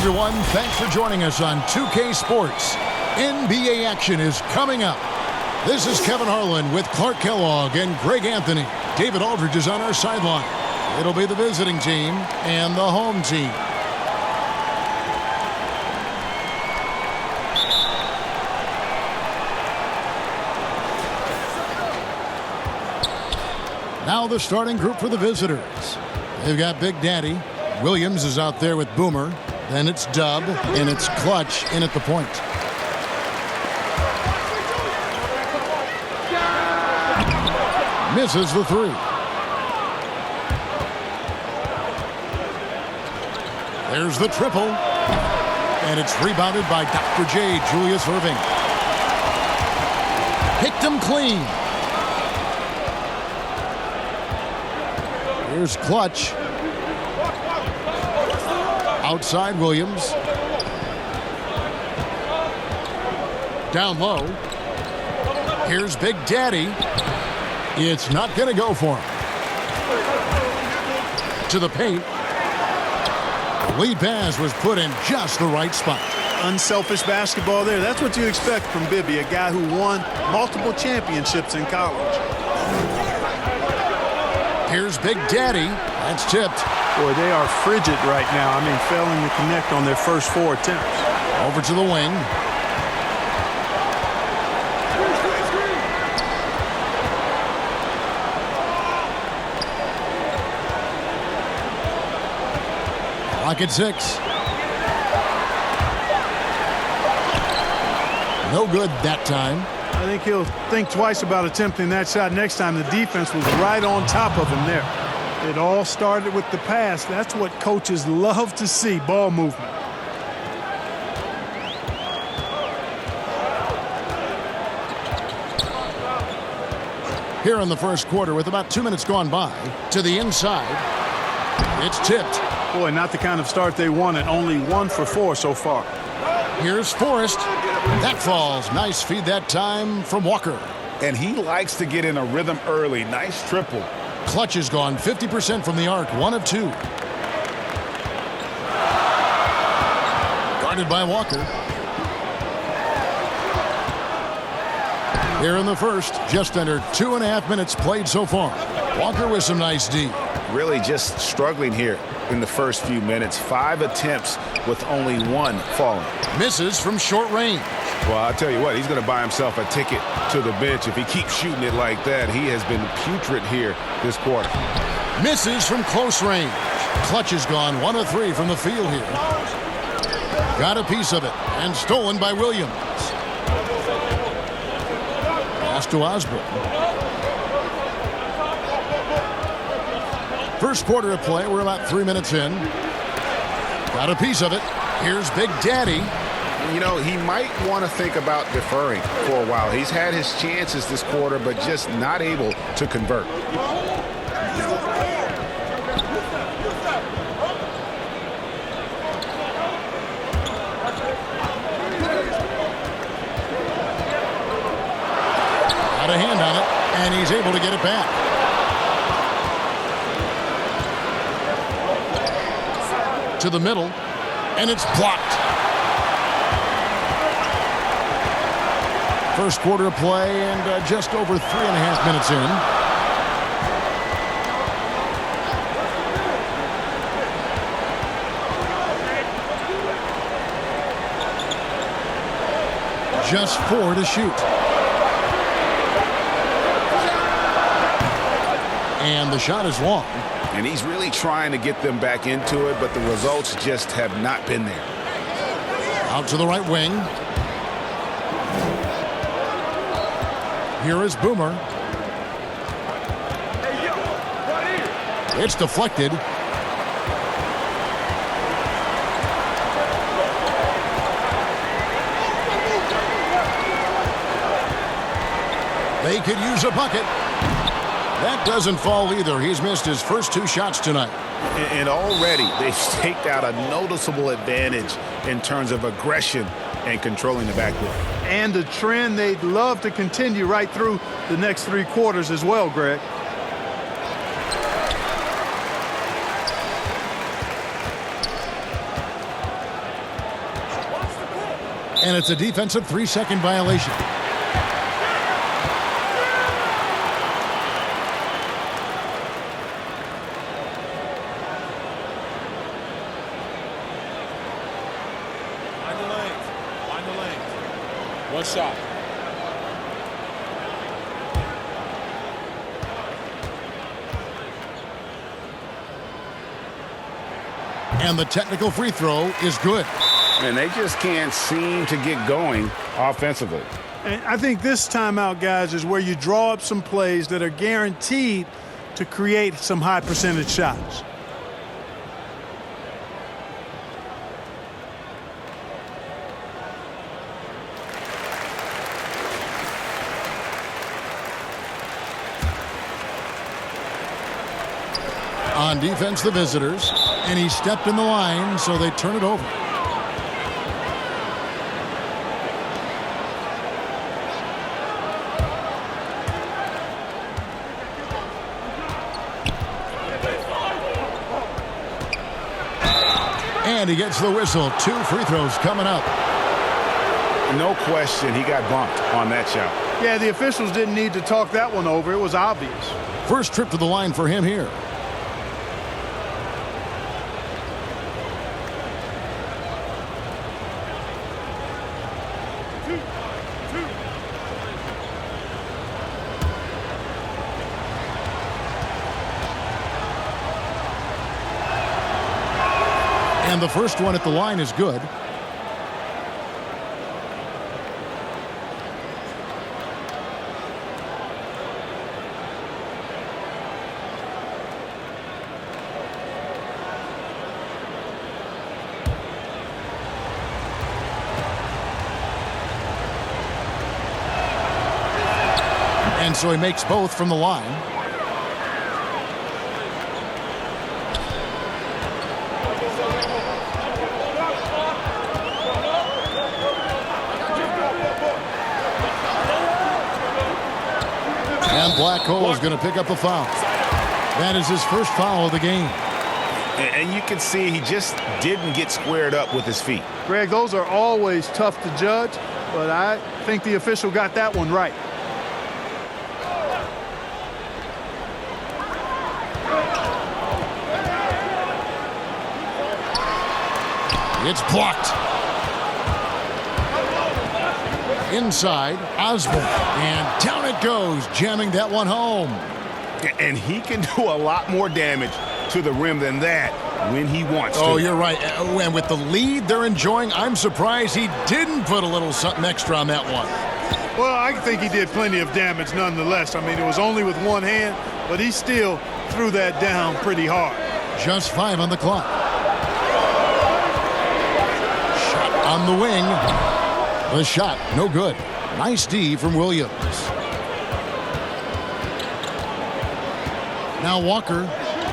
everyone. Thanks for joining us on 2K Sports. NBA action is coming up. This is Kevin Harlan with Clark Kellogg and Greg Anthony. David Aldridge is on our sideline. It'll be the visiting team and the home team. Now the starting group for the visitors. They've got Big Daddy. Williams is out there with Boomer. Then it's Dub, and it's Clutch in at the point. Misses the three. There's the triple. And it's rebounded by Dr. J, Julius Irving. Picked him clean. Here's Clutch. Outside Williams. Down low. Here's Big Daddy. It's not going to go for him. To the paint. Lead pass was put in just the right spot. Unselfish basketball there. That's what you expect from Bibby, a guy who won multiple championships in college. Here's Big Daddy. That's tipped. Boy, they are frigid right now. I mean, failing to connect on their first 4 attempts. Over to the wing. Clock at 6. No good that time. I think he'll think twice about attempting that shot next time. The defense was right on top of him there. It all started with the pass. That's what coaches love to see, ball movement. Here in the first quarter with about 2 minutes gone by, to the inside. It's tipped. Boy, not the kind of start they wanted. Only 1 for 4 so far. Here's Forrest. That falls. Nice feed that time from Walker. And he likes to get in a rhythm early. Nice triple. Clutch has gone 50% from the arc, 1 of 2. Guarded by Walker. Here in the first, just under 2.5 minutes played so far. Walker with some nice D. Really just struggling here in the first few minutes. 5 attempts with only 1 falling. Misses from short range. Well, I'll tell you what, he's going to buy himself a ticket to the bench if he keeps shooting it like that. He has been putrid here this quarter. Misses from close range. Clutch has gone 1 of 3 from the field here. Got a piece of it and stolen by Williams. Pass to Osborne. First quarter of play, we're about 3 minutes in. Got a piece of it. Here's Big Daddy. You know, he might want to think about deferring for a while. He's had his chances this quarter, but just not able to convert. Got a hand on it, and he's able to get it back. To the middle, and it's blocked. First quarter of play and just over 3.5 minutes in. Just 4 to shoot. And the shot is long. And he's really trying to get them back into it, but the results just have not been there. Out to the right wing. Here is Boomer. It's deflected. They could use a bucket. That doesn't fall either. He's missed his first 2 shots tonight. And already they've staked out a noticeable advantage in terms of aggression and controlling the backcourt. And a trend they'd love to continue right through the next 3 quarters as well, Greg. And it's a defensive 3-second violation. Find the lane. One shot. And the technical free throw is good. And they just can't seem to get going offensively. And I think this timeout, guys, is where you draw up some plays that are guaranteed to create some high percentage shots. On defense, the visitors. And he stepped in the line, so they turn it over. And he gets the whistle. 2 free throws coming up. No question, he got bumped on that shot. Yeah, the officials didn't need to talk that one over. It was obvious. First trip to the line for him here. And the first one at the line is good. And so he makes both from the line. And Black Hole is going to pick up the foul. That is his first foul of the game. And you can see he just didn't get squared up with his feet. Greg, those are always tough to judge, but I think the official got that one right. It's blocked. Inside, Osborne. And down it goes, jamming that one home. And he can do a lot more damage to the rim than that when he wants to. Oh, you're right. And with the lead they're enjoying, I'm surprised he didn't put a little something extra on that one. Well, I think he did plenty of damage nonetheless. I mean, it was only with one hand, but he still threw that down pretty hard. Just 5 on the clock. Shot on the wing. The shot, no good. Nice D from Williams. Now Walker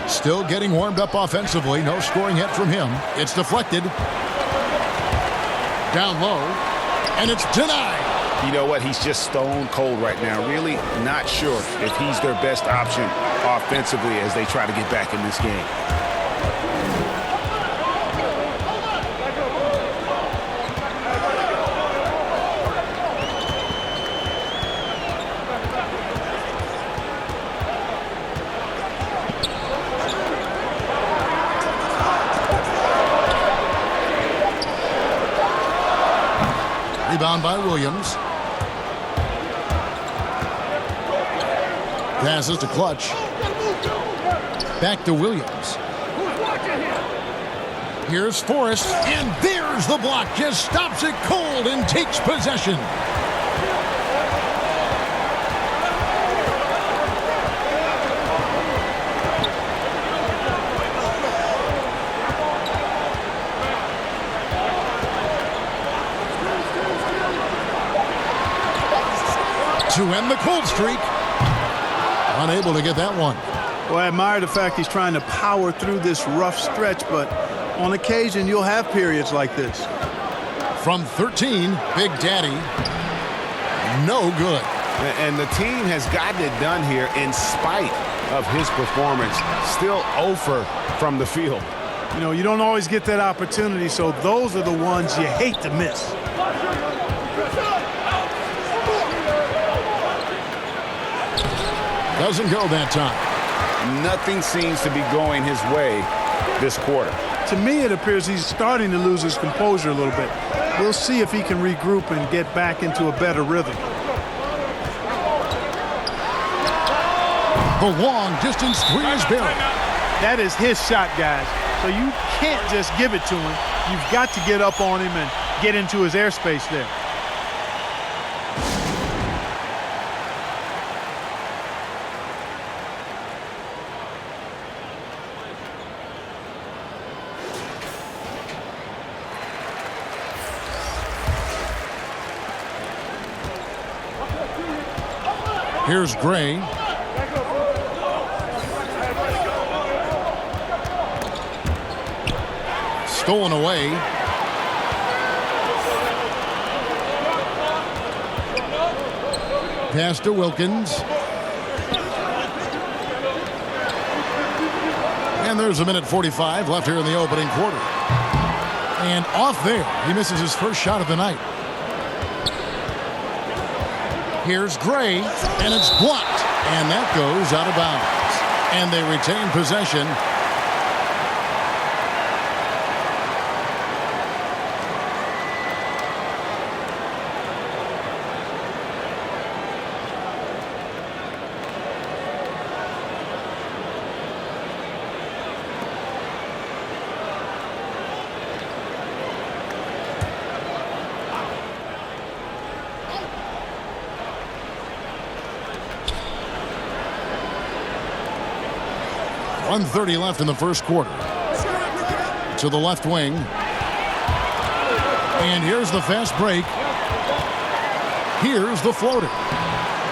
still getting warmed up offensively. No scoring yet from him. It's deflected. Down low. And it's denied. You know what? He's just stone cold right now. Really not sure if he's their best option offensively as they try to get back in this game. Rebound by Williams. Passes to Clutch. Back to Williams. Here's Forrest, and there's the block. Just stops it cold and takes possession. To end the cold streak. Unable to get that one. Well, I admire the fact he's trying to power through this rough stretch, but on occasion you'll have periods like this. From 13, Big Daddy. No good. And the team has gotten it done here in spite of his performance. Still 0 from the field. You know, you don't always get that opportunity, so those are the ones you hate to miss. Doesn't go that time. Nothing seems to be going his way this quarter. To me, it appears he's starting to lose his composure a little bit. We'll see if he can regroup and get back into a better rhythm. The long distance three is buried. That is his shot, guys. So you can't just give it to him. You've got to get up on him and get into his airspace there. Here's Gray. Stolen away. Pass to Wilkins. And there's a minute 45 left here in the opening quarter. And off there, he misses his first shot of the night. Here's Gray, and it's blocked. And that goes out of bounds. And they retain possession. .130 left in the first quarter. To the left wing. And here's the fast break. Here's the floater.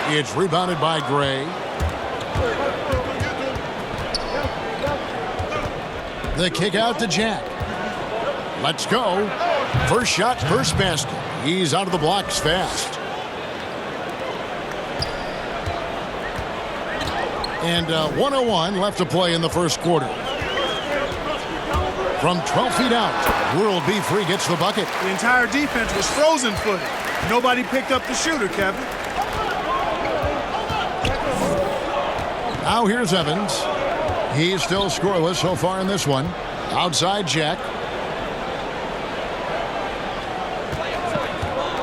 It's rebounded by Gray. The kick out to Jack. Let's go. First shot, first basket. He's out of the blocks fast. And 1:01 left to play in the first quarter. From 12 feet out, World B3 gets the bucket. The entire defense was frozen-footed. Nobody picked up the shooter, Kevin. Now here's Evans. He's still scoreless so far in this one. Outside Jack.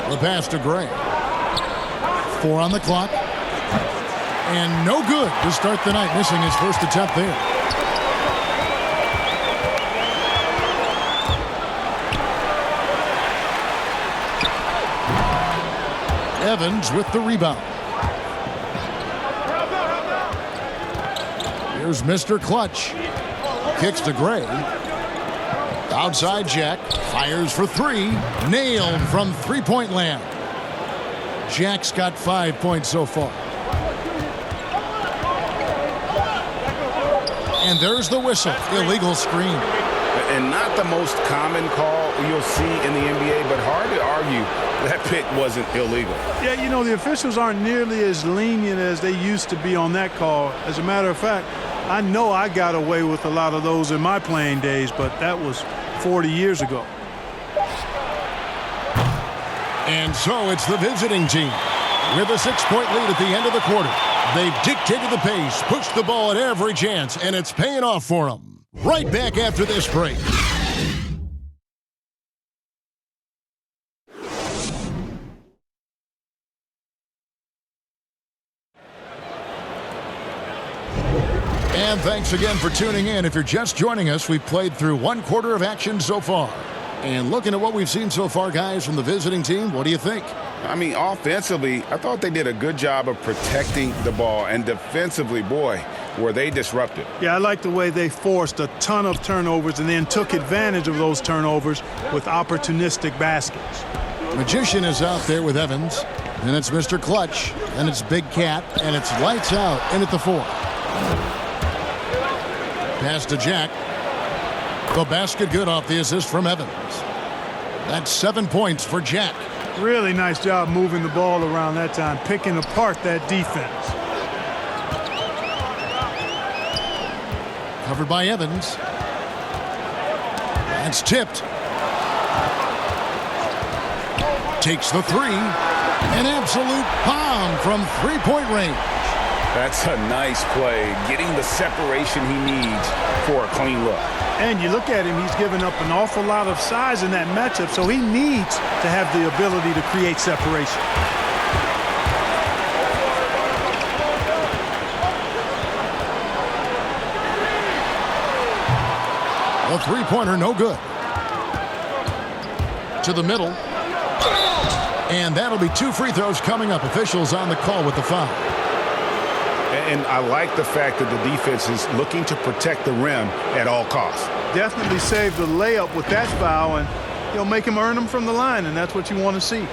The pass to Gray. 4 on the clock. And no good to start the night, missing his first attempt there. Evans with the rebound. Here's Mr. Clutch. Kicks to Gray. Outside Jack. Fires for 3. Nailed from three-point land. Jack's got 5 points so far. And there's the whistle. Illegal screen. And not the most common call you'll see in the NBA, but hard to argue that pick wasn't illegal. Yeah, you know, the officials aren't nearly as lenient as they used to be on that call. As a matter of fact, I know I got away with a lot of those in my playing days, but that was 40 years ago. And so it's the visiting team with a 6-point lead at the end of the quarter. They've dictated the pace, pushed the ball at every chance, and it's paying off for them. Right back after this break. And thanks again for tuning in. If you're just joining us, we've played through 1 quarter of action so far. And looking at what we've seen so far, guys, from the visiting team, what do you think? I mean, offensively, I thought they did a good job of protecting the ball. And defensively, boy, were they disruptive. Yeah, I like the way they forced a ton of turnovers and then took advantage of those turnovers with opportunistic baskets. Magician is out there with Evans. And it's Mr. Clutch. And it's Big Cat. And it's lights out in at the 4. Pass to Jack. The basket good off the assist from Evans. That's 7 points for Jack. Really nice job moving the ball around that time, picking apart that defense. Covered by Evans. That's tipped. Takes the three. An absolute bomb from three-point range. That's a nice play, getting the separation he needs for a clean look. And you look at him, he's given up an awful lot of size in that matchup, so he needs to have the ability to create separation. A three-pointer, no good. To the middle. And that'll be 2 free throws coming up. Officials on the call with the foul. And I like the fact that the defense is looking to protect the rim at all costs. Definitely save the layup with that foul, and you'll make him earn them from the line, and that's what you want to see.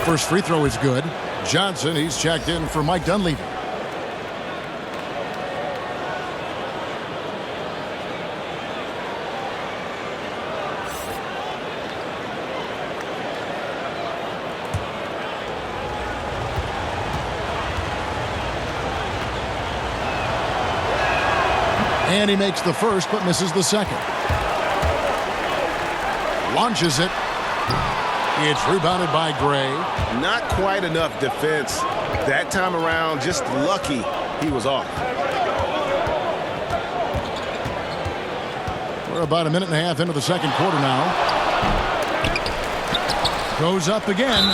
First free throw is good. Johnson, he's checked in for Mike Dunleavy. And he makes the first but misses the second. Launches it. It's rebounded by Gray. Not quite enough defense that time around. Just lucky he was off. We're about a minute and a half into the second quarter now. Goes up again.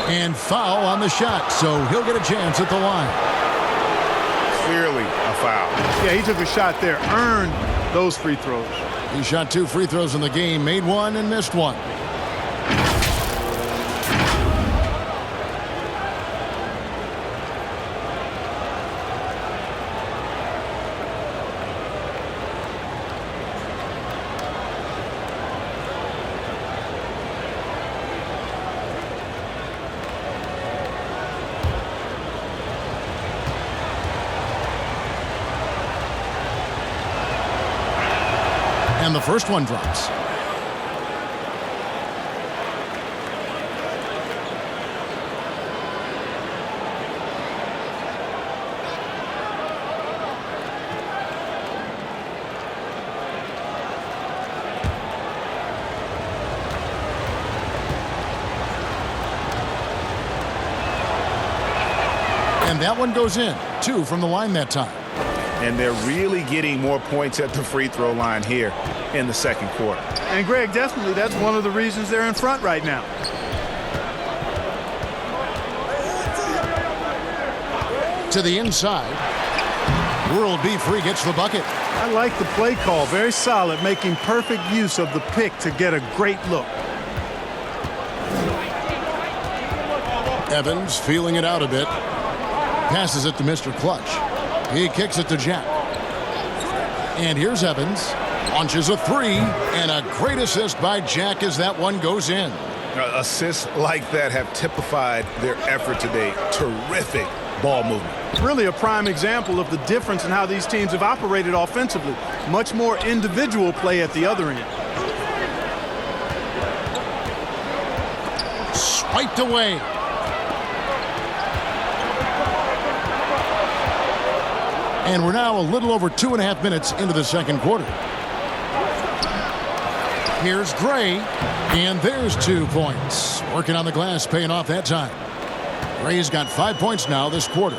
And foul on the shot. So he'll get a chance at the line. Clearly a foul. Yeah, he took a shot there. Earned those free throws. He shot 2 free throws in the game. Made one and missed one. And the first one drops. And that one goes in. 2 from the line that time. And they're really getting more points at the free throw line here in the second quarter. And Greg, definitely that's one of the reasons they're in front right now. To the inside. World B. Free gets the bucket. I like the play call. Very solid, making perfect use of the pick to get a great look. Evans feeling it out a bit. Passes it to Mr. Clutch. He kicks it to Jack. And here's Evans. Launches a 3. And a great assist by Jack as that one goes in. Assists like that have typified their effort today. Terrific ball movement. Really a prime example of the difference in how these teams have operated offensively. Much more individual play at the other end. Swiped away. And we're now a little over 2.5 minutes into the second quarter. Here's Gray. And there's 2 points. Working on the glass, paying off that time. Gray's got 5 points now this quarter.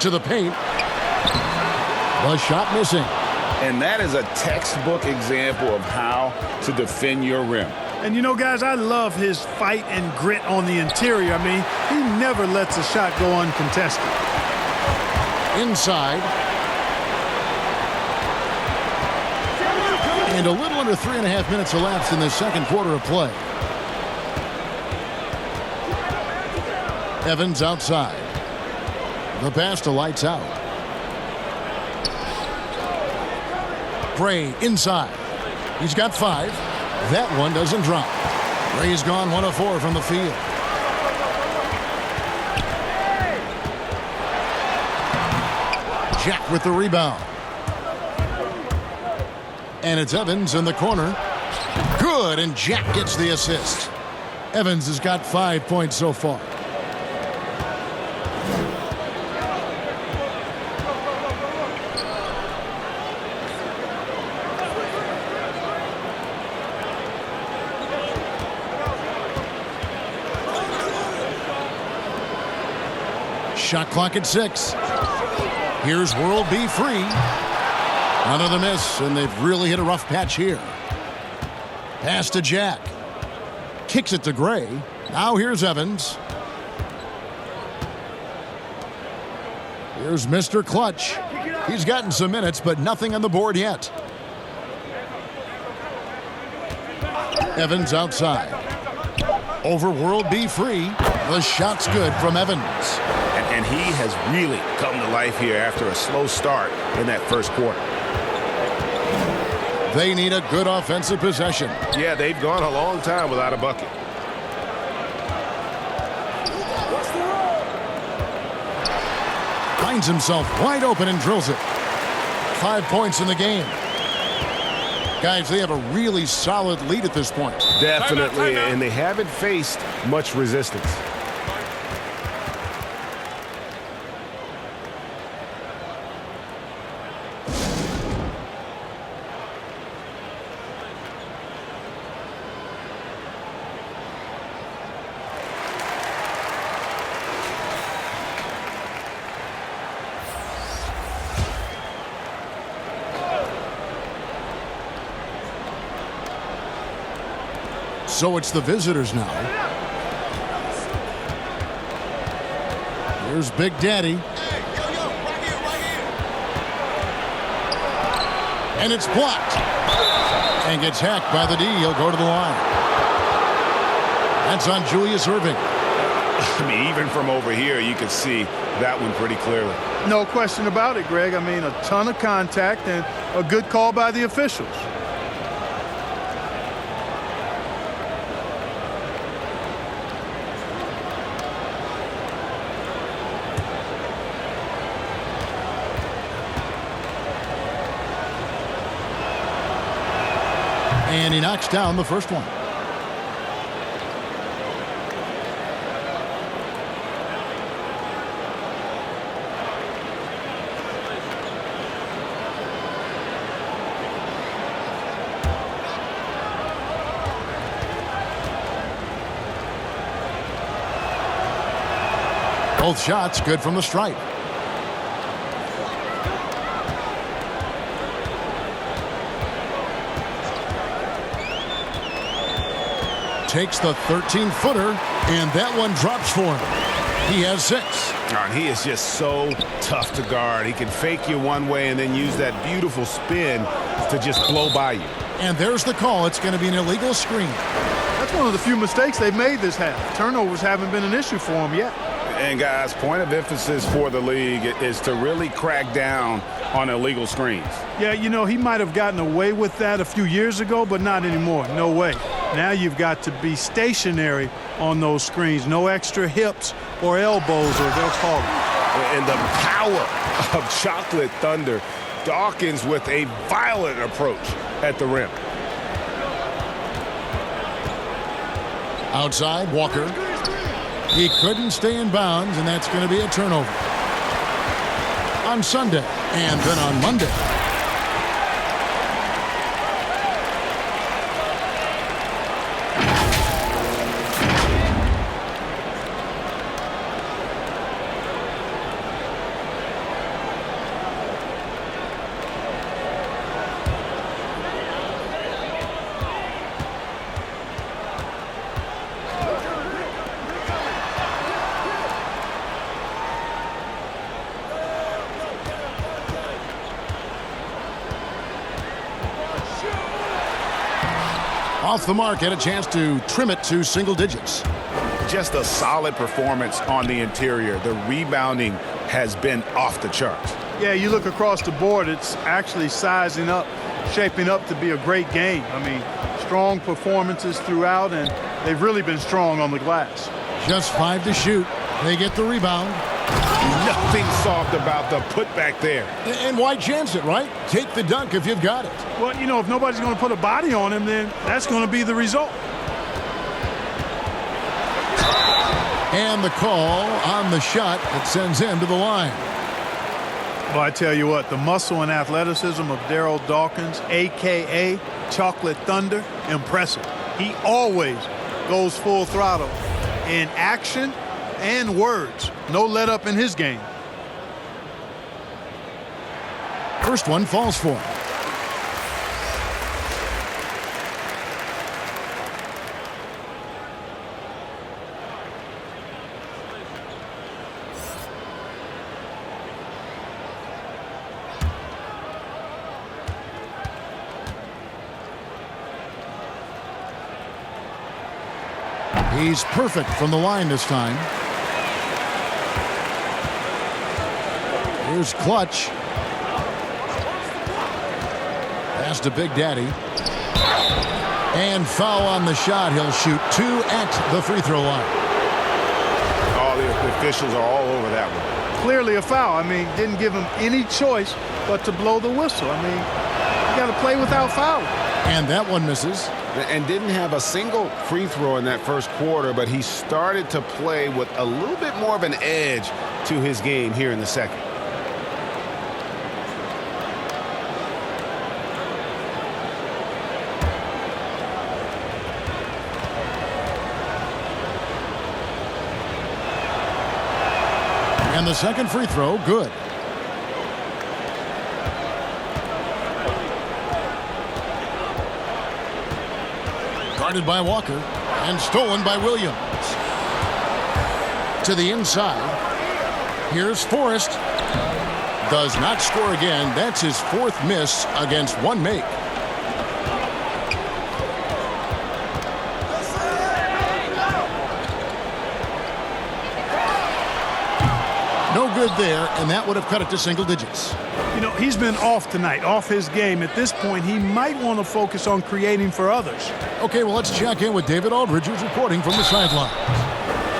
To the paint. The shot missing. And that is a textbook example of how to defend your rim. And you know, guys, I love his fight and grit on the interior. I mean, he never lets a shot go uncontested. Inside. And a little under 3.5 minutes elapsed in the second quarter of play. Evans outside. The pass to lights out. Gray inside. He's got 5. That one doesn't drop. Gray's gone 1 of 4 from the field. Jack with the rebound. And it's Evans in the corner. Good, and Jack gets the assist. Evans has got 5 points so far. Shot clock at 6. Here's World B free. Another miss, and they've really hit a rough patch here. Pass to Jack. Kicks it to Gray. Now here's Evans. Here's Mr. Clutch. He's gotten some minutes, but nothing on the board yet. Evans outside. Over World B free. The shot's good from Evans. And he has really come to life here after a slow start in that first quarter. They need a good offensive possession. Yeah, they've gone a long time without a bucket. Finds himself wide open and drills it. 5 points in the game. Guys, they have a really solid lead at this point. Definitely, and they haven't faced much resistance. So it's the visitors now. Here's Big Daddy. And it's blocked. And gets hacked by the D. He'll go to the line. That's on Julius Erving. I mean, even from over here, you could see that one pretty clearly. No question about it, Greg. I mean, a ton of contact and a good call by the officials. And he knocks down the first one. Both shots good from the stripe. Takes the 13-footer, and that one drops for him. He has 6. And he is just so tough to guard. He can fake you one way and then use that beautiful spin to just blow by you. And there's the call. It's going to be an illegal screen. That's one of the few mistakes they've made this half. Turnovers haven't been an issue for them yet. And guys, point of emphasis for the league is to really crack down on illegal screens. Yeah, you know, he might have gotten away with that a few years ago, but not anymore. No way. Now you've got to be stationary on those screens. No extra hips or elbows, or they'll call it. And the power of Chocolate Thunder. Dawkins with a violent approach at the rim. Outside, Walker. He couldn't stay in bounds, and that's going to be a turnover. On Sunday, and then on Monday. Off the mark, had a chance to trim it to single digits. Just a solid performance on the interior. The rebounding has been off the charts. Yeah, you look across the board, it's actually sizing up, shaping up to be a great game. I mean, strong performances throughout, and they've really been strong on the glass. Just 5 to shoot. They get the rebound. Nothing soft about the putback there. And why chance it, right? Take the dunk if you've got it. Well, you know, if nobody's going to put a body on him, then that's going to be the result. And the call on the shot that sends him to the line. Well, I tell you what, the muscle and athleticism of Daryl Dawkins, a.k.a. Chocolate Thunder, impressive. He always goes full throttle in action and words. No let up in his game. First one falls for him. He's perfect from the line this time. Here's Clutch. Pass to Big Daddy. And foul on the shot. He'll shoot 2 at the free throw line. Oh, the officials are all over that one. Clearly a foul. I mean, didn't give him any choice but to blow the whistle. I mean, you got to play without fouling. And that one misses. And didn't have a single free throw in that first quarter, but he started to play with a little bit more of an edge to his game here in the second. And the second free throw, good. Guarded by Walker and stolen by Williams. To the inside. Here's Forrest. Does not score again. That's his 4th miss against 1 make. No good there, and that would have cut it to single digits. You know, he's been off tonight, off his game. At this point, he might want to focus on creating for others. Okay, well, let's check in with David Aldridge, who's reporting from the sideline.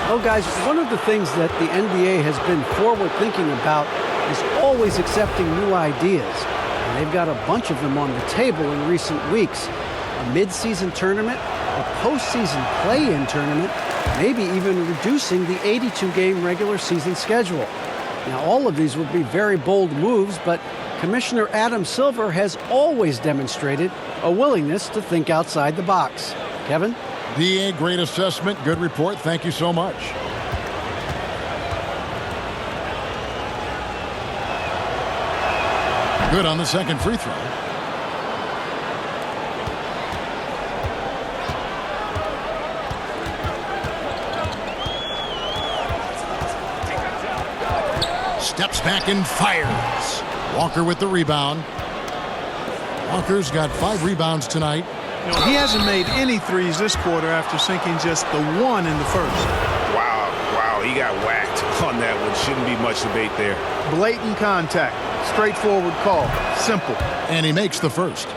Well, guys, one of the things that the NBA has been forward-thinking about is always accepting new ideas. And they've got a bunch of them on the table in recent weeks. A mid-season tournament, a postseason play-in tournament, maybe even reducing the 82-game regular season schedule. Now, all of these would be very bold moves, but Commissioner Adam Silver has always demonstrated a willingness to think outside the box. Kevin? DA, great assessment, good report. Thank you so much. Good on the second free throw. Steps back and fires. Walker with the rebound. Walker's got 5 rebounds tonight. You know, he hasn't made any threes this quarter after sinking just the 1 in the first. Wow, he got whacked on that one. Shouldn't be much debate there. Blatant contact, straightforward call, simple. And he makes the first.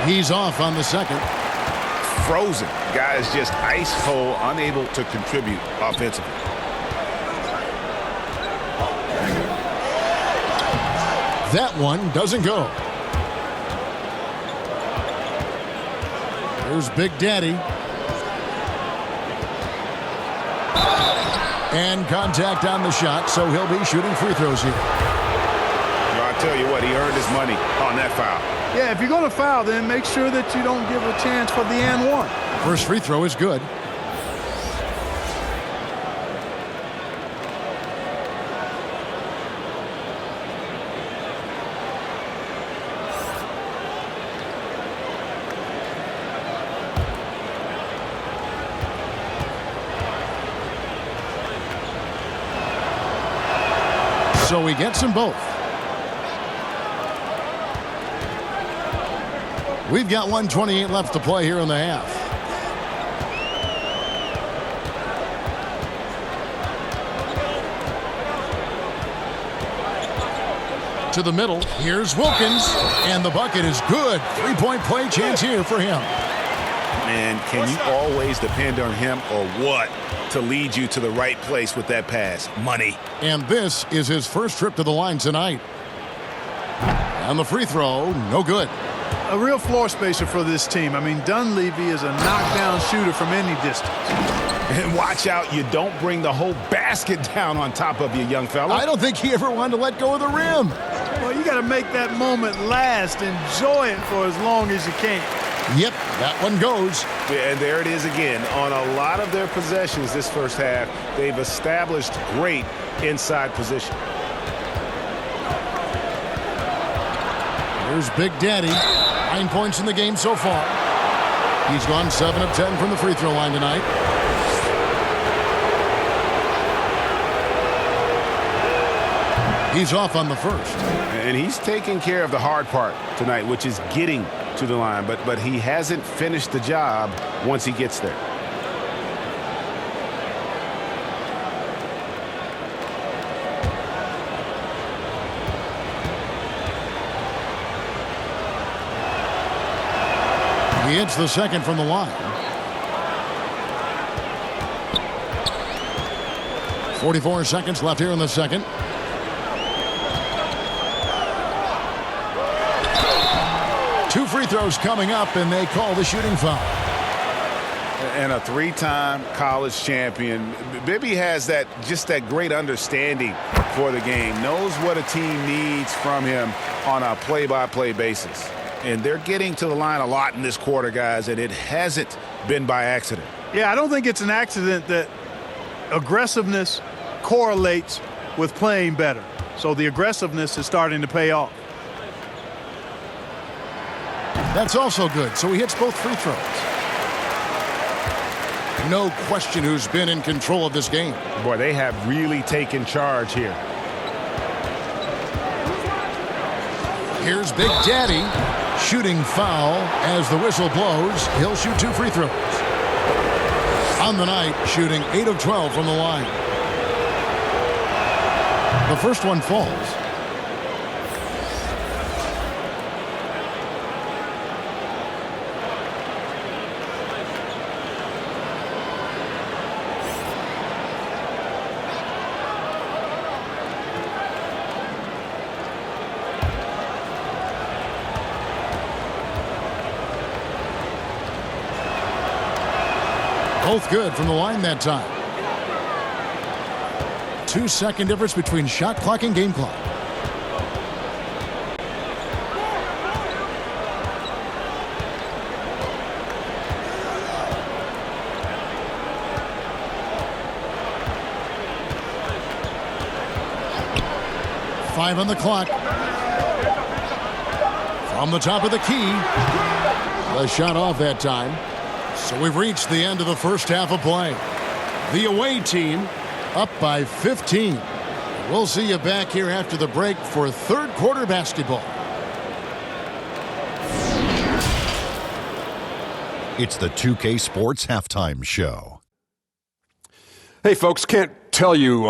He's off on the second. Frozen. Guy is just ice cold, unable to contribute offensively. That one doesn't go. Here's Big Daddy. And contact on the shot, so he'll be shooting free throws here. Well, I tell you what, he earned his money on that foul. Yeah, if you're going to foul, then make sure that you don't give a chance for the and one. First free throw is good. So he gets them both. We've got 1:28 left to play here in the half. To the middle. Here's Wilkins. And the bucket is good. Three-point play chance here for him. Man, can you always depend on him or what to lead you to the right place with that pass? Money. And this is his first trip to the line tonight. And the free throw, no good. A real floor spacer for this team. I mean, Dunleavy is a knockdown shooter from any distance. And watch out, you don't bring the whole basket down on top of you, young fella. I don't think he ever wanted to let go of the rim. Well, you got to make that moment last. Enjoy it for as long as you can. Yep, that one goes. Yeah, and there it is again. On a lot of their possessions this first half, they've established great inside position. Here's Big Daddy. 9 points in the game so far. He's gone 7 of 10 from the free throw line tonight. He's off on the first. And he's taking care of the hard part tonight, which is getting to the line. But he hasn't finished the job once he gets there. He hits the second from the line. 44 seconds left here in the second. Two free throws coming up, and they call the shooting foul. And a three-time college champion. Bibby has just that great understanding for the game. Knows what a team needs from him on a play-by-play basis. And they're getting to the line a lot in this quarter, guys, and it hasn't been by accident. Yeah, I don't think it's an accident that aggressiveness correlates with playing better. So the aggressiveness is starting to pay off. That's also good. So he hits both free throws. No question who's been in control of this game. Boy, they have really taken charge here. Here's Big Daddy. Shooting foul as the whistle blows. He'll shoot two free throws. On the night, shooting 8 of 12 from the line. The first one falls. Both good from the line that time. 2-second difference between shot clock and game clock. Five on the clock. From the top of the key. The shot off that time. So we've reached the end of the first half of play. The away team up by 15. We'll see you back here after the break for third quarter basketball. It's the 2K Sports Halftime Show. Hey, folks, can't tell you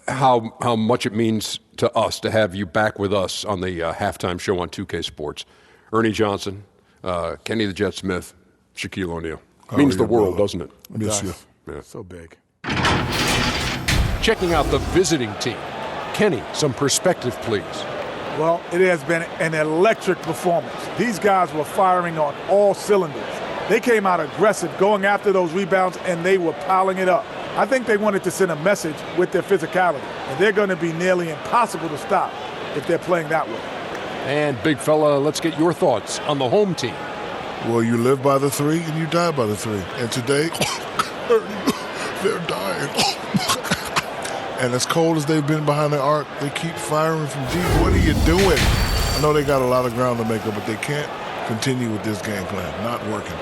how much it means to us to have you back with us on the halftime show on 2K Sports. Ernie Johnson, Kenny the Jet Smith, Shaquille O'Neal. Means the world, doesn't it? Miss you. Yeah. So big. Checking out the visiting team. Kenny, some perspective, please. Well, it has been an electric performance. These guys were firing on all cylinders. They came out aggressive, going after those rebounds, and they were piling it up. I think they wanted to send a message with their physicality, and they're going to be nearly impossible to stop if they're playing that way. And, big fella, let's get your thoughts on the home team. Well, you live by the three and you die by the three. And today, they're dying. And as cold as they've been behind the arc, they keep firing from deep. What are you doing? I know they got a lot of ground to make up, but they can't continue with this game plan. Not working.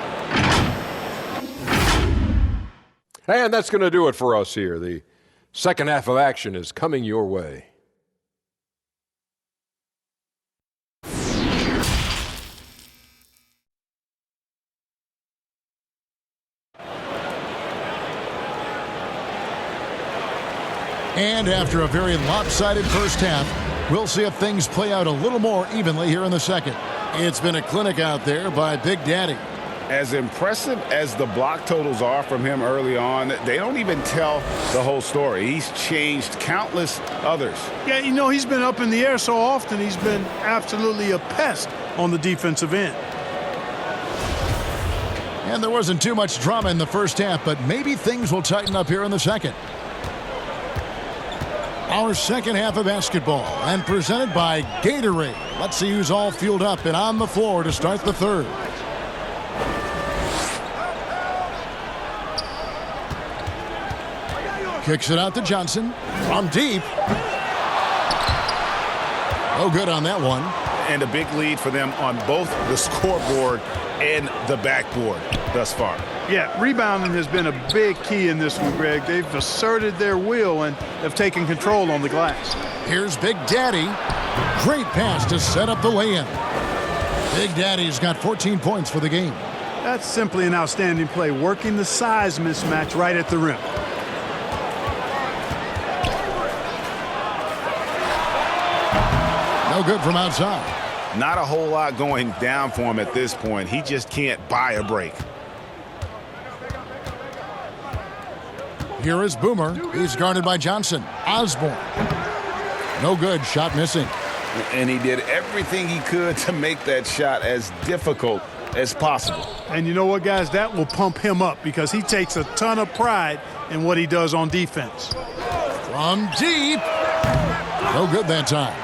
And that's going to do it for us here. The second half of action is coming your way. And after a very lopsided first half, we'll see if things play out a little more evenly here in the second. It's been a clinic out there by Big Daddy. As impressive as the block totals are from him early on, they don't even tell the whole story. He's changed countless others. Yeah, you know, he's been up in the air so often, he's been absolutely a pest on the defensive end. And there wasn't too much drama in the first half, but maybe things will tighten up here in the second. Our second half of basketball, and presented by Gatorade. Let's see who's all fueled up and on the floor to start the third. Kicks it out to Johnson from deep. Oh, good on that one. And a big lead for them on both the scoreboard and the backboard thus far. Yeah, rebounding has been a big key in this one, Greg. They've asserted their will and have taken control on the glass. Here's Big Daddy. Great pass to set up the lay-in. Big Daddy's got 14 points for the game. That's simply an outstanding play, working the size mismatch right at the rim. No good from outside. Not a whole lot going down for him at this point. He just can't buy a break. Here is Boomer. He's guarded by Johnson. Osborne. No good. Shot missing. And he did everything he could to make that shot as difficult as possible. And you know what, guys? That will pump him up because he takes a ton of pride in what he does on defense. From deep. No good that time.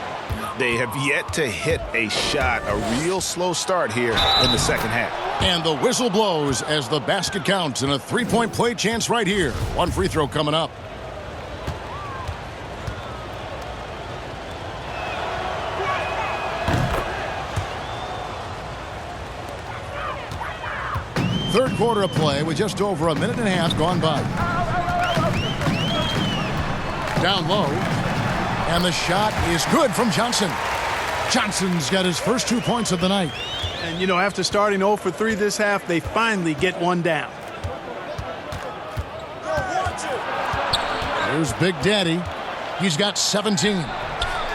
They have yet to hit a shot. A real slow start here in the second half. And the whistle blows as the basket counts and a three-point play chance right here. One free throw coming up. Third quarter of play with just over a minute and a half gone by. Down low. And the shot is good from Johnson. Johnson's got his first 2 points of the night. And, you know, after starting 0 for 3 this half, they finally get one down. Here's Big Daddy. He's got 17.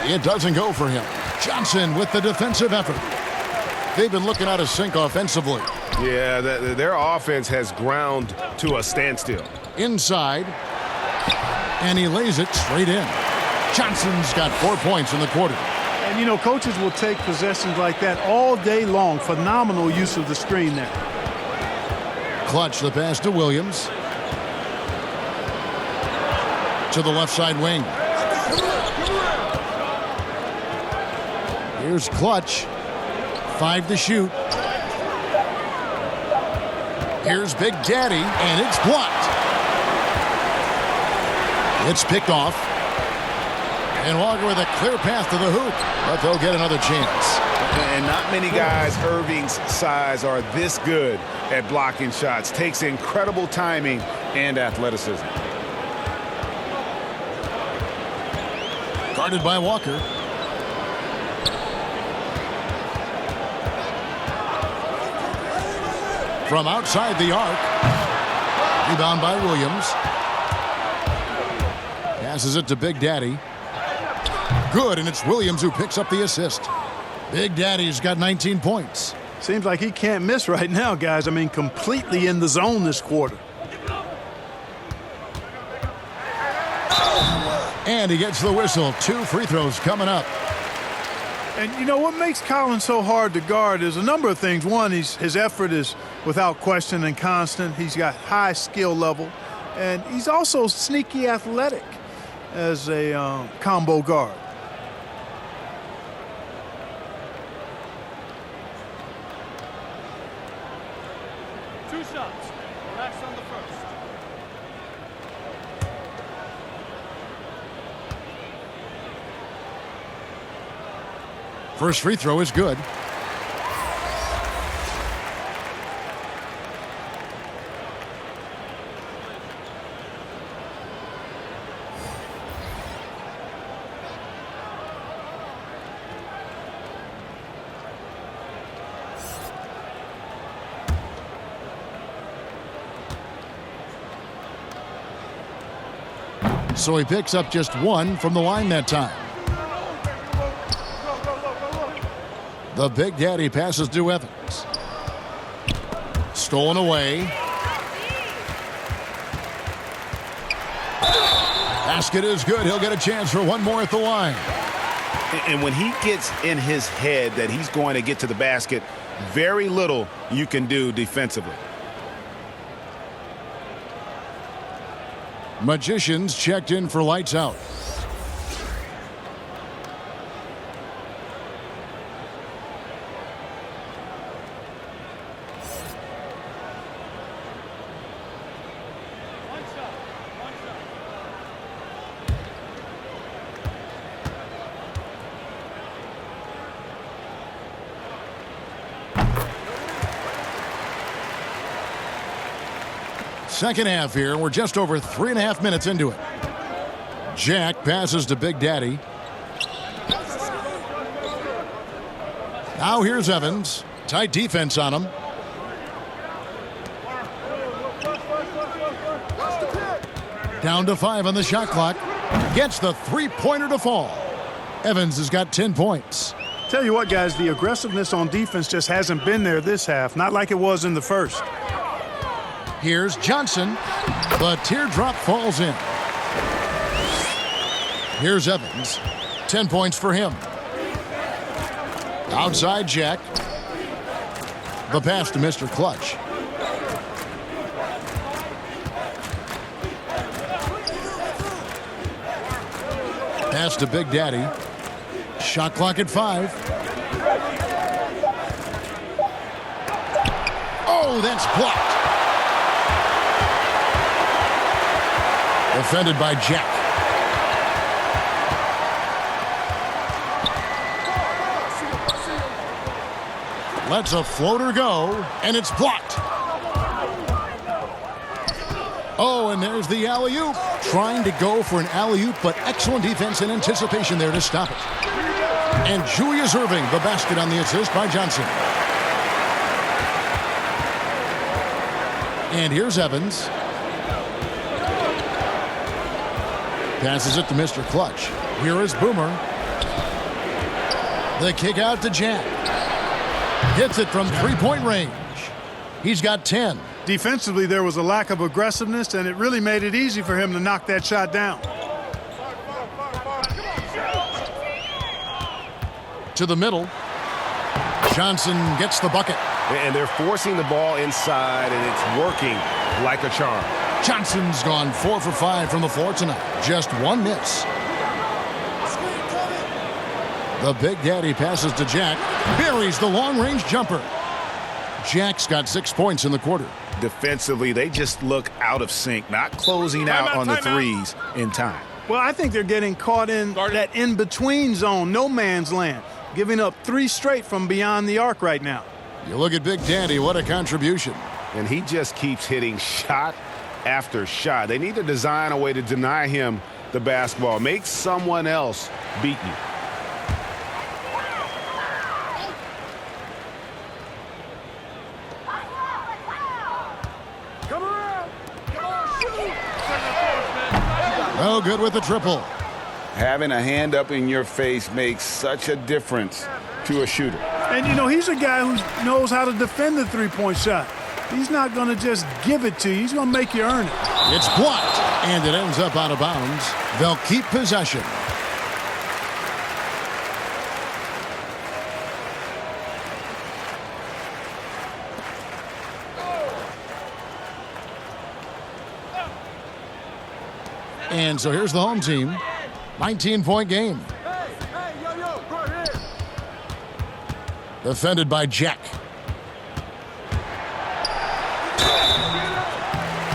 It doesn't go for him. Johnson with the defensive effort. They've been looking out of sync offensively. Yeah, their offense has ground to a standstill. Inside. And he lays it straight in. Johnson's got 4 points in the quarter. And, you know, coaches will take possessions like that all day long. Phenomenal use of the screen there. Clutch the pass to Williams. To the left side wing. Here's Clutch. 5 to shoot. Here's Big Daddy, and it's blocked. It's picked off. And Walker with a clear path to the hoop, but they'll get another chance. And not many guys Irving's size are this good at blocking shots. Takes incredible timing and athleticism. Guarded by Walker. From outside the arc. Rebound by Williams. Passes it to Big Daddy. Good, and it's Williams who picks up the assist. Big Daddy's got 19 points. Seems like he can't miss right now, guys. I mean, completely in the zone this quarter. And he gets the whistle. 2 free throws coming up. And, you know, what makes Collins so hard to guard is a number of things. One, his effort is without question and constant. He's got high skill level. And he's also sneaky athletic as a combo guard. Two shots. Relax on the first. First free throw is good. So he picks up just 1 from the line that time. The Big Daddy passes to Evans. Stolen away. Basket is good. He'll get a chance for 1 more at the line. And when he gets in his head that he's going to get to the basket, very little you can do defensively. Magicians checked in for lights out. Second half here. We're just over 3.5 minutes into it. Jack passes to Big Daddy. Now here's Evans. Tight defense on him. Down to 5 on the shot clock. Gets the three-pointer to fall. Evans has got 10 points. Tell you what, guys, the aggressiveness on defense just hasn't been there this half. Not like it was in the first. Here's Johnson. The teardrop falls in. Here's Evans. 10 points for him. Outside Jack. The pass to Mr. Clutch. Pass to Big Daddy. Shot clock at 5. Oh, that's blocked. Defended by Jack. Lets a floater go, and it's blocked. Oh, and there's the alley-oop. Trying to go for an alley-oop, but excellent defense and anticipation there to stop it. And Julius Erving, the basket on the assist by Johnson. And here's Evans. Passes it to Mr. Clutch. Here is Boomer. The kick out to Jack. Hits it from three-point range. He's got 10. Defensively, there was a lack of aggressiveness, and it really made it easy for him to knock that shot down. To the middle. Johnson gets the bucket. And they're forcing the ball inside, and it's working like a charm. Johnson's gone 4 for 5 from the floor tonight. Just 1 miss. The Big Daddy passes to Jack. Buries the long-range jumper. Jack's got 6 points in the quarter. Defensively, they just look out of sync, not closing out on the threes in time. Well, I think they're getting caught in that in-between zone, no man's land, giving up 3 straight from beyond the arc right now. You look at Big Daddy, what a contribution. And he just keeps hitting shot after shot. They need to design a way to deny him the basketball. Make someone else beat you. No good with the triple. Having a hand up in your face makes such a difference to a shooter. And, you know, he's a guy who knows how to defend the three-point shot. He's not going to just give it to you. He's going to make you earn it. It's blocked, and it ends up out of bounds. They'll keep possession. And so here's the home team. 19-point game. Defended by Jack.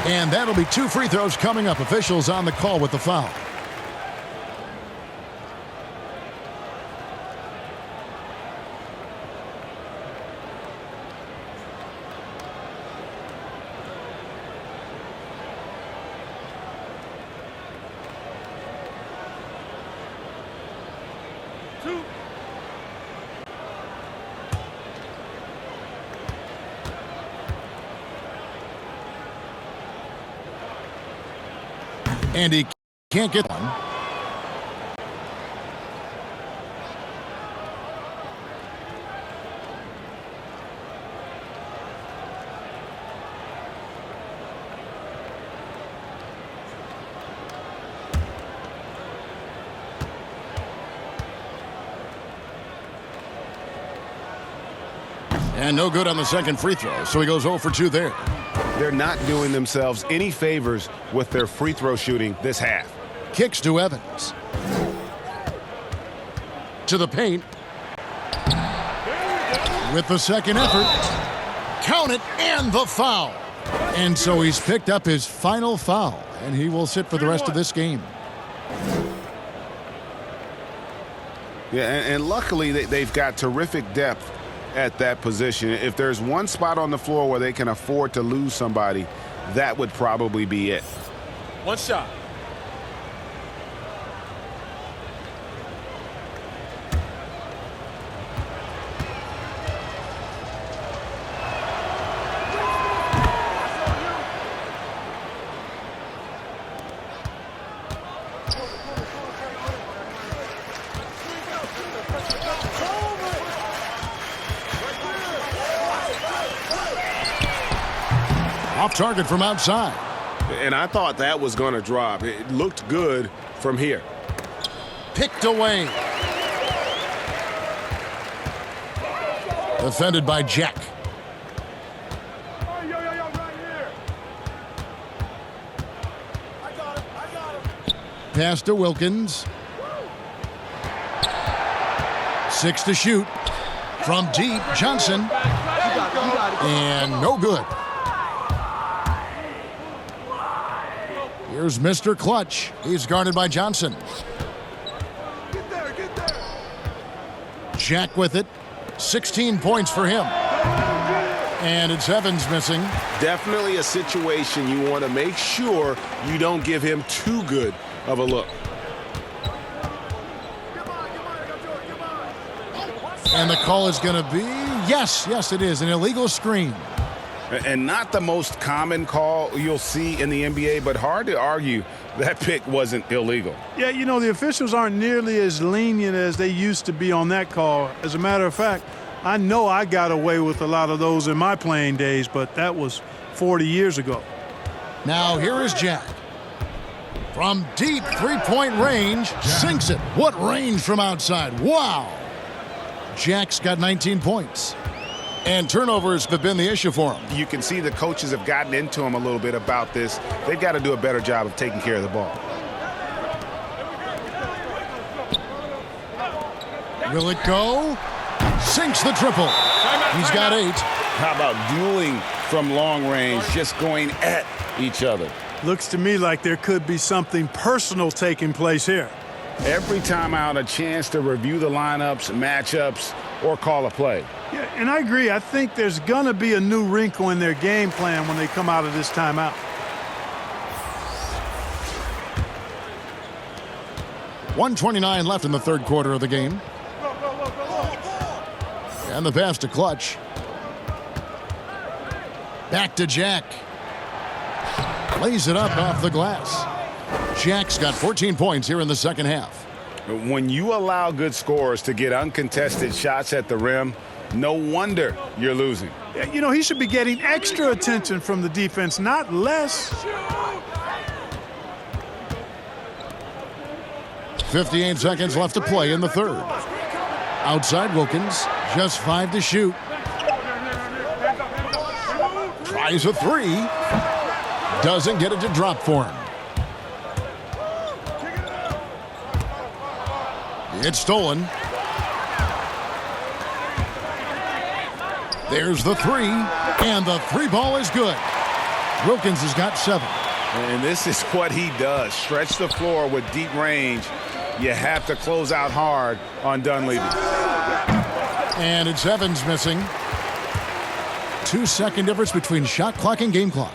And that'll be 2 free throws coming up. Officials on the call with the foul. And he Can't get one. And no good on the second free throw, so he goes 0 for 2 there. They're not doing themselves any favors with their free throw shooting this half. Kicks to Evans. To the paint. With the second effort. Count it, and the foul. And so he's picked up his final foul, and he will sit for the rest of this game. Yeah, and luckily they've got terrific depth at that position. If there's one spot on the floor where they can afford to lose somebody, that would probably be it. One shot. Off target from outside. And I thought that was going to drop. It looked good from here. Picked away. Defended by Jack. Pass to Wilkins. 6 to shoot. From deep, Johnson. And no good. Here's Mr. Clutch. He's guarded by Johnson. Get there. Jack with it. 16 points for him. And it's Evans missing. Definitely a situation you want to make sure you don't give him too good of a look. And the call is going to be, yes, it is, an illegal screen. And not the most common call you'll see in the NBA, but hard to argue that pick wasn't illegal. Yeah, you know, the officials aren't nearly as lenient as they used to be on that call. As a matter of fact, I know I got away with a lot of those in my playing days, but that was 40 years ago. Now here is Jack. From deep three-point range, sinks it. What range from outside? Wow! Jack's got 19 points. And turnovers have been the issue for him. You can see the coaches have gotten into him a little bit about this. They've got to do a better job of taking care of the ball. Will it go? Sinks the triple. He's got 8. How about dueling from long range, just going at each other? Looks to me like there could be something personal taking place here. Every time out, a chance to review the lineups, matchups, or call a play. Yeah, and I agree. I think there's going to be a new wrinkle in their game plan when they come out of this timeout. .129 left in the third quarter of the game. And the pass to Clutch. Back to Jack. Lays it up off the glass. Jack's got 14 points here in the second half. When you allow good scorers to get uncontested shots at the rim, no wonder you're losing. Yeah, you know, he should be getting extra attention from the defense, not less. 58 seconds left to play in the third. Outside Wilkins, just 5 to shoot. Tries a 3. Doesn't get it to drop for him. It's stolen. There's the 3, and the 3 ball is good. Wilkins has got 7. And this is what he does. Stretch the floor with deep range. You have to close out hard on Dunleavy. And it's Evans missing. 2-second difference between shot clock and game clock.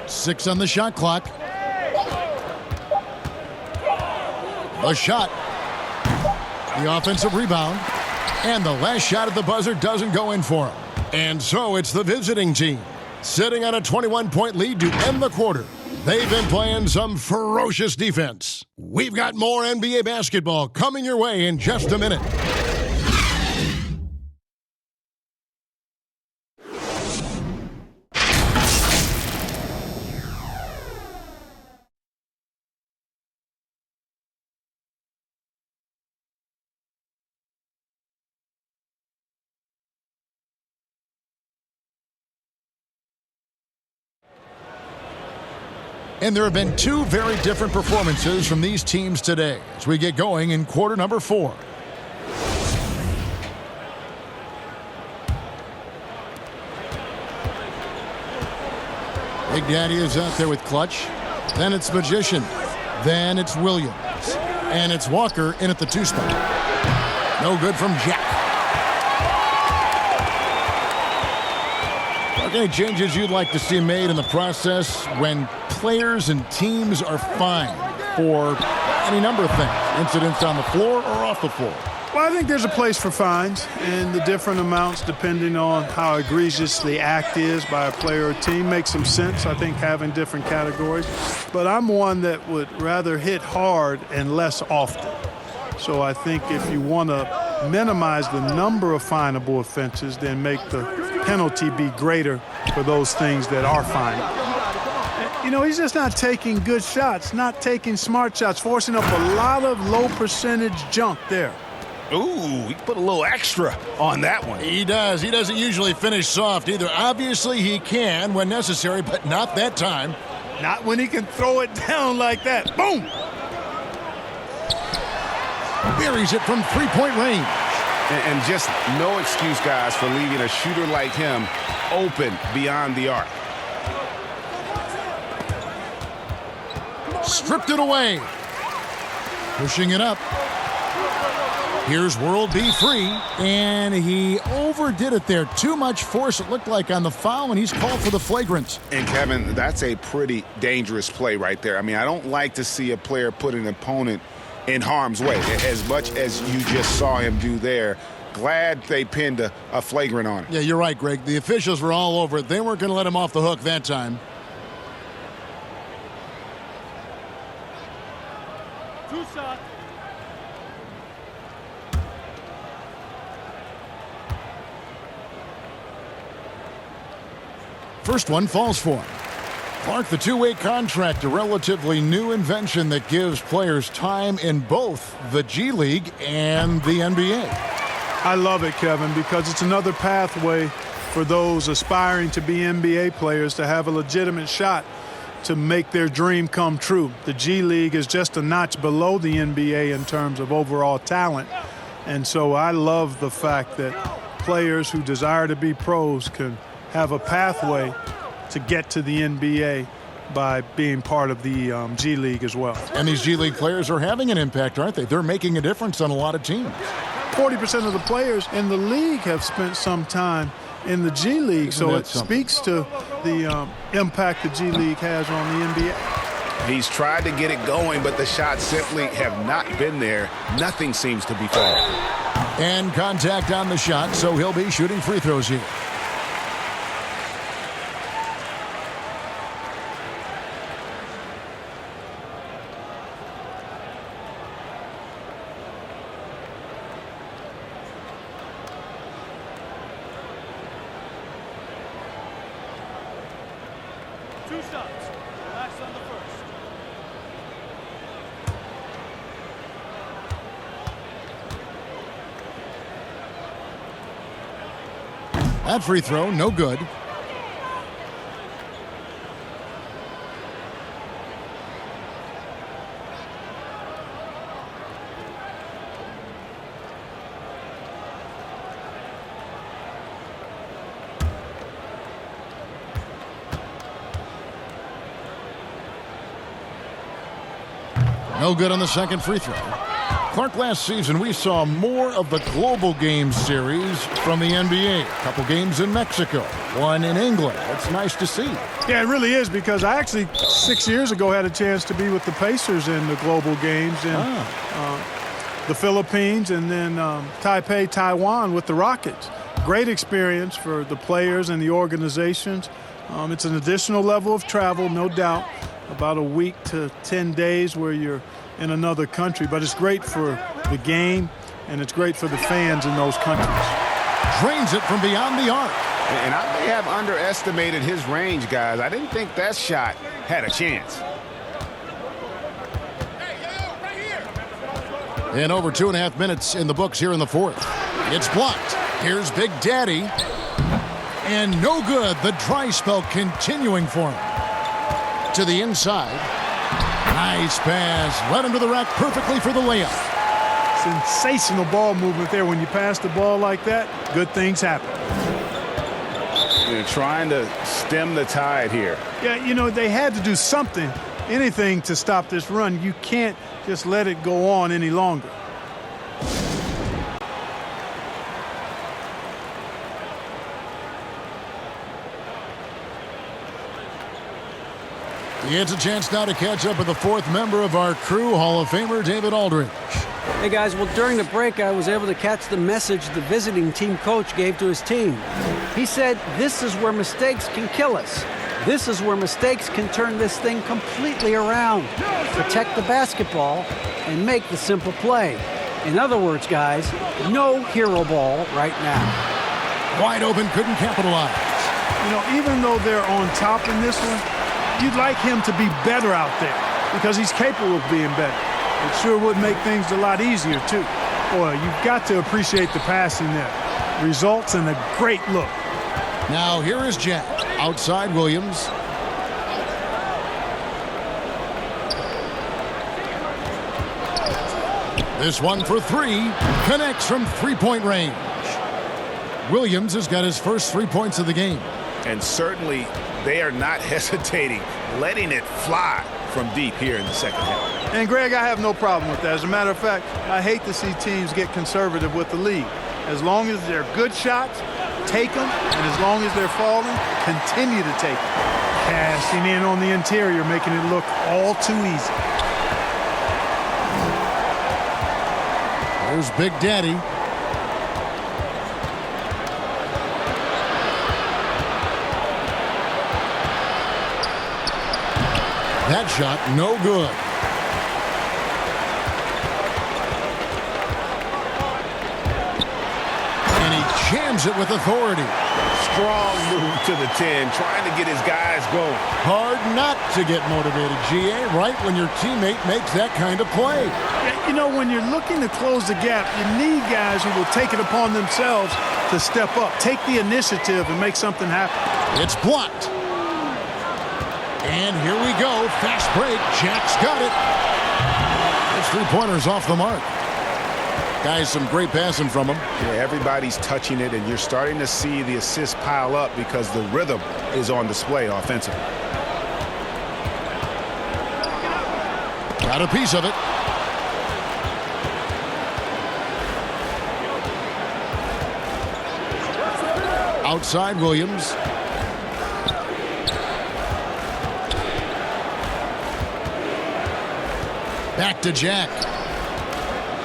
Six on the shot clock. The shot. The offensive rebound. And the last shot at the buzzer doesn't go in for him. And so it's the visiting team sitting on a 21-point lead to end the quarter. They've been playing some ferocious defense. We've got more NBA basketball coming your way in just a minute. And there have been two very different performances from these teams today as we get going in quarter number 4. Big Daddy is out there with clutch. Then it's Magician. Then it's Williams. And it's Walker in at the 2 spot. No good from Jack. Any changes you'd like to see made in the process when players and teams are fined for any number of things, incidents on the floor or off the floor? Well, I think there's a place for fines and the different amounts depending on how egregious the act is by a player or team makes some sense. I think having different categories. But I'm one that would rather hit hard and less often. So I think if you want to minimize the number of finable offenses, then make the penalty be greater for those things that are finable. You know, he's just not taking good shots, not taking smart shots, forcing up a lot of low percentage junk there. Ooh, he put a little extra on that one. He does. He doesn't usually finish soft either. Obviously, he can when necessary, but not that time. Not when he can throw it down like that. Boom! Buries it from 3-point range. And just no excuse, guys, for leaving a shooter like him open beyond the arc. Stripped it away. Pushing it up. Here's World B3, and he overdid it there. Too much force, it looked like, on the foul, and he's called for the flagrant. And, Kevin, that's a pretty dangerous play right there. I mean, I don't like to see a player put an opponent in harm's way, as much as you just saw him do there. Glad they pinned a flagrant on him. Yeah, you're right, Greg. The officials were all over it. They weren't going to let him off the hook that time. 2 shots. First one falls for him. Clark, the two-way contract, a relatively new invention that gives players time in both the G League and the NBA. I love it, Kevin, because it's another pathway for those aspiring to be NBA players to have a legitimate shot to make their dream come true. The G League is just a notch below the NBA in terms of overall talent. And so I love the fact that players who desire to be pros can have a pathway to get to the NBA by being part of the G League as well. And these G League players are having an impact, aren't they? They're making a difference on a lot of teams. 40% of the players in the league have spent some time in the G League, so it speaks to the impact the G League has on the NBA. He's tried to get it going, but the shots simply have not been there. Nothing seems to be falling. And contact on the shot, so he'll be shooting free throws here. That free throw, no good. No good on the second free throw. Clark, last season we saw more of the global games series from the NBA. A couple games in Mexico, one in England. It's nice to see. Yeah, it really is, because I actually 6 years ago had a chance to be with the Pacers in the global games. And the Philippines, and then Taipei, Taiwan with the Rockets. Great experience for the players and the organizations. It's an additional level of travel, no doubt, about a week to 10 days where you're in another country, but it's great for the game and it's great for the fans in those countries. Drains it from beyond the arc. And I may have underestimated his range, guys. I didn't think that shot had a chance. And over 2.5 minutes in the books here in the fourth. It's blocked. Here's Big Daddy. And no good. The dry spell continuing for him. To the inside. Nice pass. Led him to the rack perfectly for the layup. Sensational ball movement there. When you pass the ball like that, good things happen. They're trying to stem the tide here. Yeah, you know, they had to do something, anything to stop this run. You can't just let it go on any longer. It's a chance now to catch up with the fourth member of our crew, Hall of Famer David Aldridge. Hey guys, well during the break I was able to catch the message the visiting team coach gave to his team. He said, this is where mistakes can kill us. This is where mistakes can turn this thing completely around. Protect the basketball and make the simple play. In other words, guys, no hero ball right now. Wide open, couldn't capitalize. You know, even though they're on top in this one, you'd like him to be better out there because he's capable of being better. It sure would make things a lot easier, too. Boy, you've got to appreciate the passing there. Results in a great look. Now here is Jack. Outside Williams. This one for three. Connects from three-point range. Williams has got his first 3 points of the game. And certainly they are not hesitating, letting it fly from deep here in the second half. And, Greg, I have no problem with that. As a matter of fact, I hate to see teams get conservative with the lead. As long as they're good shots, take them, and as long as they're falling, continue to take them. Passing in on the interior, making it look all too easy. There's Big Daddy. That shot, no good. And he jams it with authority. Strong move to the 10, trying to get his guys going. Hard not to get motivated, GA, right when your teammate makes that kind of play. Yeah, you know, when you're looking to close the gap, you need guys who will take it upon themselves to step up, take the initiative, and make something happen. It's blocked. And here we go. Fast break. Jack's got it. His three-pointers off the mark. Guys, some great passing from him. Yeah, everybody's touching it, and you're starting to see the assists pile up because the rhythm is on display offensively. Got a piece of it. Outside Williams. Back to Jack.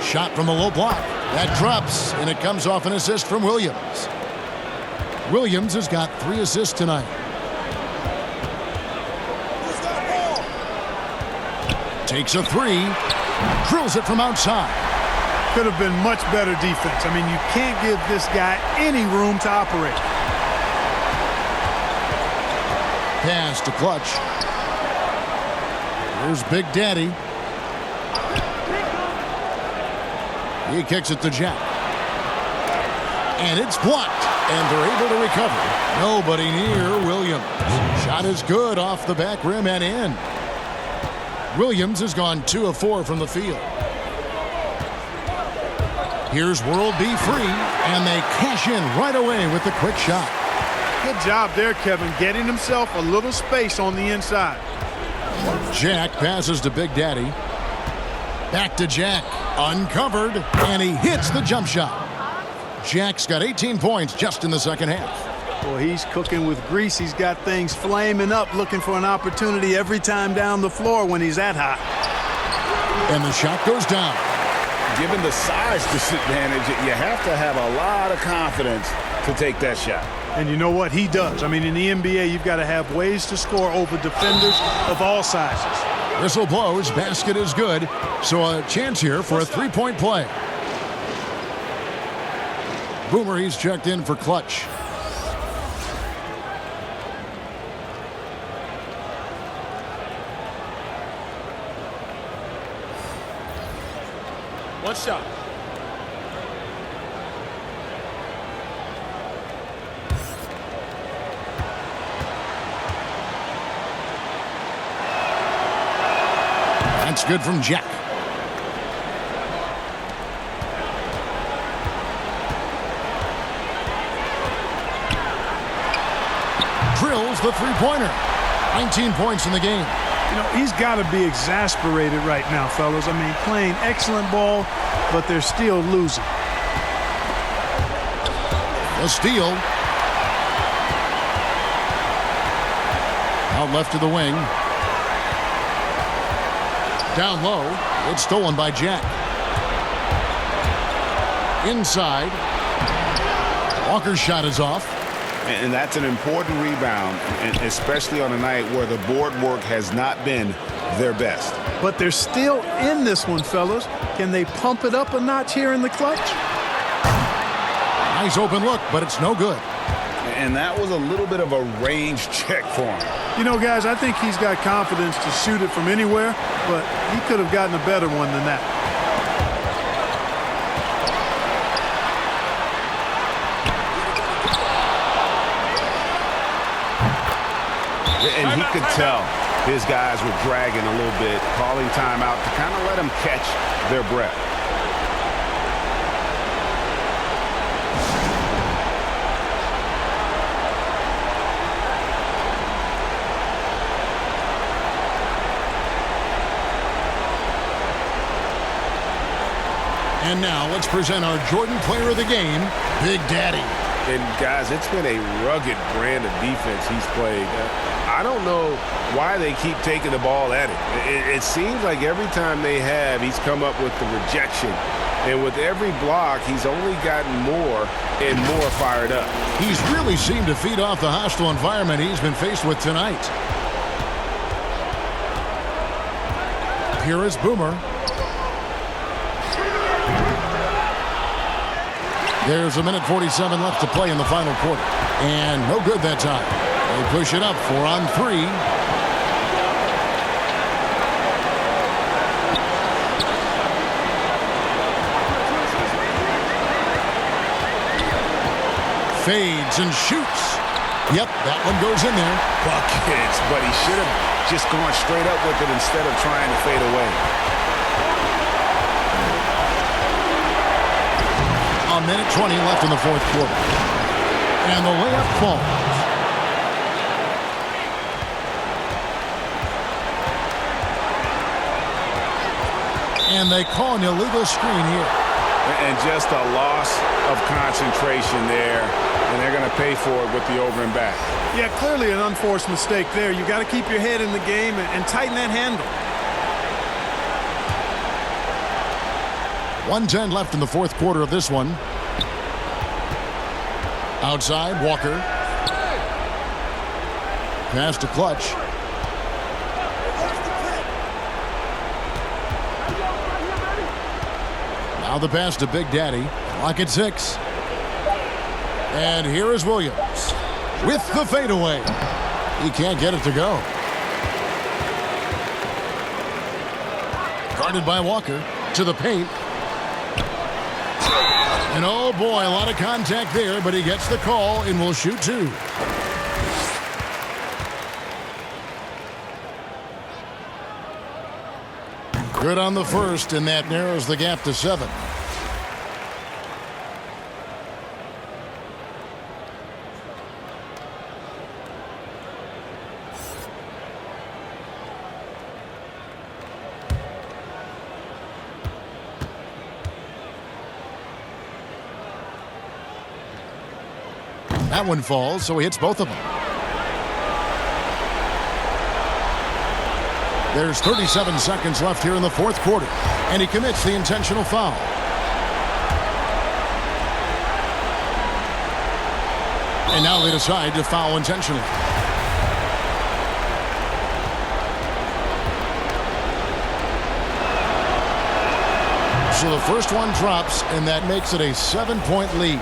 Shot from the low block. That drops, and it comes off an assist from Williams. Williams has got 3 assists tonight. Takes a 3. Drills it from outside. Could have been much better defense. I mean, you can't give this guy any room to operate. Pass to Clutch. Here's Big Daddy. He kicks it to Jack. And it's blocked. And they're able to recover. Nobody near Williams. Shot is good off the back rim and in. Williams has gone 2 of 4 from the field. Here's World B free. And they cash in right away with the quick shot. Good job there, Kevin, getting himself a little space on the inside. Jack passes to Big Daddy. Back to Jack. Uncovered, and he hits the jump shot. Jack's got 18 points just in the second half. Well, he's cooking with grease. He's got things flaming up, looking for an opportunity every time down the floor when he's that hot. And the shot goes down. given the size disadvantage, you have to have a lot of confidence to take that shot. And you know what? He does. I mean, in the NBA, you've got to have ways to score over defenders of all sizes. Whistle blows. Basket is good. So a chance here for a three-point play. Boomer, he's checked in for clutch. One shot. That's good from Jack. Drills the three-pointer. 19 points in the game. You know, he's got to be exasperated right now, fellas. I mean, playing excellent ball, but they're still losing. The steal. Out left to the wing. Down low. It's stolen by Jack. Inside. Walker's shot is off. And that's an important rebound, especially on a night where the board work has not been their best. But they're still in this one, fellas. Can they pump it up a notch here in the clutch? Nice open look, but it's no good. And that was a little bit of a range check for him. You know, guys, I think he's got confidence to shoot it from anywhere, but he could have gotten a better one than that. And he could tell his guys were dragging a little bit, calling timeout to kind of let them catch their breath. And now let's present our Jordan Player of the Game, Big Daddy. And guys, it's been a rugged brand of defense he's played. I don't know why they keep taking the ball at him. It seems like every time they have, he's come up with the rejection. And with every block, he's only gotten more and more fired up. He's really seemed to feed off the hostile environment he's been faced with tonight. Here is Boomer. There's a minute 47 left to play in the final quarter. And no good that time. They push it up 4-on-3. Fades and shoots. Yep, that one goes in there. Buckets, but he should have just gone straight up with it instead of trying to fade away. A minute 20 left in the fourth quarter. And the layup falls. And they call an illegal screen here. And just a loss of concentration there. And they're going to pay for it with the over and back. Yeah, clearly an unforced mistake there. You got to keep your head in the game and tighten that handle. 1:10 left in the fourth quarter of this one. Outside, Walker. Pass to Clutch. Now the pass to Big Daddy. Clock at 6. And here is Williams with the fadeaway. He can't get it to go. Guarded by Walker to the paint. And oh boy, a lot of contact there, but he gets the call and will shoot two. Good on the first, and that narrows the gap to 7. That one falls, so he hits both of them. There's 37 seconds left here in the fourth quarter, and he commits the intentional foul. And now they decide to foul intentionally. So the first one drops, and that makes it a 7-point lead.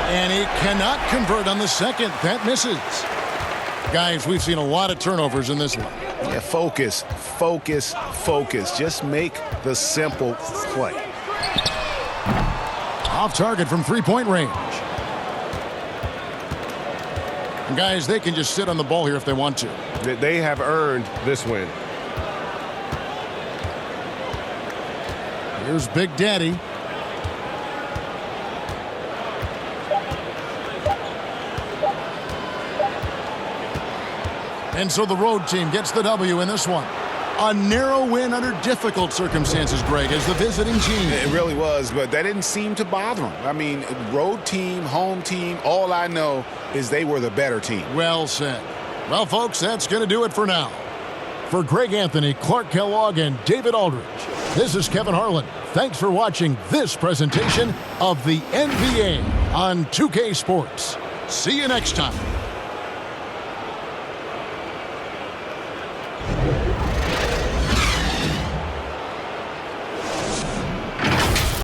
And he cannot convert on the second. That misses. Guys, we've seen a lot of turnovers in this one. Yeah, focus, focus, focus. Just make the simple play. Off target from three-point range. And guys, they can just sit on the ball here if they want to. They have earned this win. Here's Big Daddy. And so the road team gets the W in this one. A narrow win under difficult circumstances, Greg, as the visiting team. It really was, but that didn't seem to bother them. I mean, road team, home team, all I know is they were the better team. Well said. Well, folks, that's going to do it for now. For Greg Anthony, Clark Kellogg, and David Aldridge, this is Kevin Harlan. Thanks for watching this presentation of the NBA on 2K Sports. See you next time.